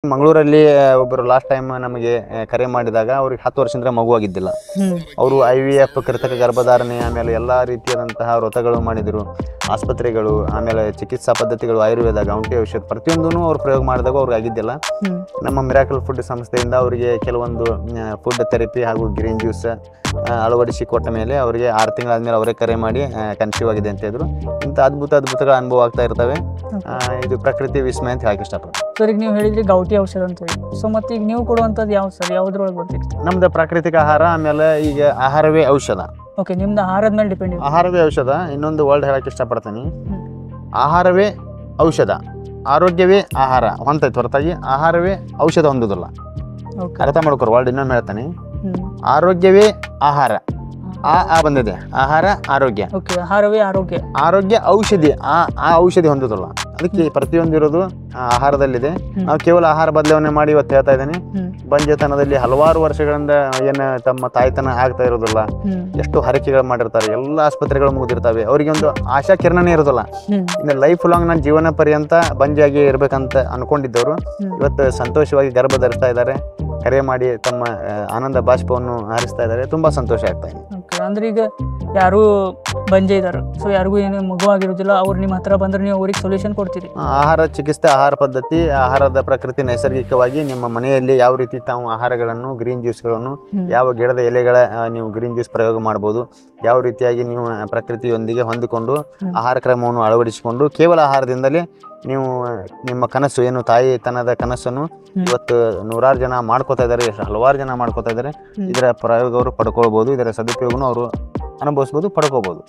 ಮಂಗಳೂರಲ್ಲಿ ಒಬ್ಬರು last time ನಮಗೆ ಕರೆ ಮಾಡಿದಾಗ ಅವ್ರಿಗೆ 10 ವರ್ಷದಿಂದ ಮಗುವಾಗಿದ್ದಿಲ್ಲ. ಅವರು IVF ಕೃತಕ ಗರ್ಭಧಾರಣೆ ಆಮೇಲೆ ಎಲ್ಲ ರೀತಿಯಾದಂತಹ ವ್ರತಗಳು ಮಾಡಿದರು, ಆಸ್ಪತ್ರೆಗಳು ಆಮೇಲೆ ಚಿಕಿತ್ಸಾ ಪದ್ಧತಿಗಳು, ಆಯುರ್ವೇದ, ಗೌಂಟಿ ಔಷಧ ಪ್ರತಿಯೊಂದೂ ಅವ್ರು ಪ್ರಯೋಗ ಮಾಡಿದಾಗ ಅವ್ರಿಗೆ ಆಗಿದ್ದಿಲ್ಲ. ನಮ್ಮ ಮಿರಾಕಲ್ ಫುಡ್ ಸಂಸ್ಥೆಯಿಂದ ಅವರಿಗೆ ಕೆಲವೊಂದು ಫುಡ್ ಥೆರಪಿ ಹಾಗೂ ಗ್ರೀನ್ ಜ್ಯೂಸ್ ಅಳವಡಿಸಿ ಕೊಟ್ಟ ಮೇಲೆ ಅವರಿಗೆ 6 ತಿಂಗಳಾದ್ಮೇಲೆ ಅವರೇ ಕರೆ ಮಾಡಿ ಕನ್ಸೀವ್ ಆಗಿದೆ ಅಂತ ಹೇಳಿದ್ರು. ಇಂಥ ಅದ್ಭುತಗಳ ಅನುಭವ ಆಗ್ತಾ ಇರ್ತವೆ. ಇದು ಪ್ರಕೃತಿ ವಿಸ್ಮಯ ಅಂತ ಹೇಳಕ್ಕೆ ಇಷ್ಟಪಡ್ತೀನಿ. ಸರ್, ಈಗ ನೀವು ಹೇಳಿದ್ರಿ ಗೌಟಿ ಔಷಧ ಅಂತ ಹೇಳಿ. ಸೊ ಮತ್ತೆ ಈಗ ನೀವು ಕೊಡುವಂಥದ್ದು ಯಾವ ಸರ್, ಯಾವುದ್ರೊಳಗೆ ಬರ್ತಿತ್ತು? ನಮ್ದು ಪ್ರಾಕೃತಿಕ ಆಹಾರ, ಆಮೇಲೆ ಈಗ ಆಹಾರವೇ ಔಷಧ. ಓಕೆ, ನಿಮ್ದು ಆಹಾರದ ಮೇಲೆ ಡಿಪೆಂಡ್ ಇದೆ. ಆಹಾರವೇ ಔಷಧ. ಇನ್ನೊಂದು ವರ್ಡ್ ಹೇಳಕ್ಕೆ ಇಷ್ಟಪಡ್ತೀನಿ, ಆಹಾರವೇ ಔಷಧ, ಆರೋಗ್ಯವೇ ಆಹಾರ ಹೊಂದೈತೆ ಹೊರತಾಗಿ ಆಹಾರವೇ ಔಷಧ ಹೊಂದೋದಿಲ್ಲ. ಅರ್ಥ ಮಾಡ್ಕೊರು. ವರ್ಡ್ ಇನ್ನೊಮ್ಮೆ ಹೇಳ್ತಾನೆ, ಆರೋಗ್ಯವೇ ಆಹಾರ. ಆ ಬಂದಿದೆ, ಆಹಾರ ಆರೋಗ್ಯ. ಓಕೆ, ಆಹಾರವೇ ಆರೋಗ್ಯ, ಆರೋಗ್ಯ ಔಷಧಿ. ಆ ಔಷಧಿ ಹೊಂದೋದಿಲ್ಲ. ಅದಕ್ಕೆ ಪ್ರತಿಯೊಂದು ಇರೋದು ಆಹಾರದಲ್ಲಿದೆ. ನಾವು ಕೇವಲ ಆಹಾರ ಬದಲಾವಣೆ ಮಾಡಿ ಇವತ್ತು ಹೇಳ್ತಾ ಇದ್ದೇನೆ. ಬಂಜೆತನದಲ್ಲಿ ಹಲವಾರು ವರ್ಷಗಳಿಂದ ಏನು ತಮ್ಮ ತಾಯ್ತನ ಆಗ್ತಾ ಇರೋದಿಲ್ಲ, ಎಷ್ಟು ಹರಕೆಗಳು ಮಾಡಿರ್ತಾರೆ, ಎಲ್ಲ ಆಸ್ಪತ್ರೆಗಳು ಮುಗಿದಿರ್ತವೆ, ಅವರಿಗೆ ಒಂದು ಆಶಾ ಕಿರಣನೇ ಇರೋದಿಲ್ಲ. ಇನ್ನು ಲೈಫ್ ಲಾಂಗ್ ನನ್ನ ಜೀವನ ಪರ್ಯಂತ ಬಂಜಾಗಿ ಇರ್ಬೇಕಂತ ಅನ್ಕೊಂಡಿದ್ದವರು ಇವತ್ತು ಸಂತೋಷವಾಗಿ ಗರ್ಭ ಧರಿಸ್ತಾ ಇದ್ದಾರೆ, ಕರೆ ಮಾಡಿ ತಮ್ಮ ಆನಂದ ಬಾಷ್ಪವನ್ನು ಹಾರಿಸ್ತಾ ಇದ್ದಾರೆ. ತುಂಬಾ ಸಂತೋಷ ಆಗ್ತಾ ಇದೆ. ಅಂದ್ರೆ ಈಗ ಯಾರು ಬಂಜೆ ಇದ್ದಾರೆ, ಸೊ ಯಾರಿಗೂ ಏನು ಮಗುವಾಗಿರೋದಿಲ್ಲ, ಅವ್ರು ನಿಮ್ಮ ಹತ್ರ ಬಂದ್ರೆ ನೀವು ಅವ್ರಿಗೆ ಸೊಲ್ಯೂಷನ್ ಕೊಡ್ತೀರಿ. ಆಹಾರ ಚಿಕಿತ್ಸೆ, ಆಹಾರ ಪದ್ಧತಿ, ಆಹಾರದ ಪ್ರಕೃತಿ ನೈಸರ್ಗಿಕವಾಗಿ ನಿಮ್ಮ ಮನೆಯಲ್ಲಿ ಯಾವ ರೀತಿ ತಾವು ಆಹಾರಗಳನ್ನು, ಗ್ರೀನ್ ಜ್ಯೂಸ್ಗಳನ್ನು, ಯಾವ ಗಿಡದ ಎಲೆಗಳ ನೀವು ಗ್ರೀನ್ ಜ್ಯೂಸ್ ಪ್ರಯೋಗ ಮಾಡ್ಬೋದು, ಯಾವ ರೀತಿಯಾಗಿ ನೀವು ಪ್ರಕೃತಿಯೊಂದಿಗೆ ಹೊಂದಿಕೊಂಡು ಆಹಾರ ಕ್ರಮವನ್ನು ಅಳವಡಿಸಿಕೊಂಡು ಕೇವಲ ಆಹಾರದಿಂದಲೇ ನೀವು ನಿಮ್ಮ ಕನಸು ಏನು ತಾಯಿತನದ ಕನಸನ್ನು ಇವತ್ತು 100 ಜನ ಮಾಡ್ಕೋತಾ ಇದ್ದಾರೆ, ಹಲವಾರು ಜನ ಮಾಡ್ಕೋತಾ ಇದ್ದಾರೆ. ಇದರ ಪ್ರಯೋಗ ಅವರು ಪಡ್ಕೊಳ್ಬೋದು, ಇದರ ಸದುಪಯೋಗನೂ ಅವರು ಅನುಭವಿಸ್ಬೋದು, ಪಡ್ಕೋಬೋದು.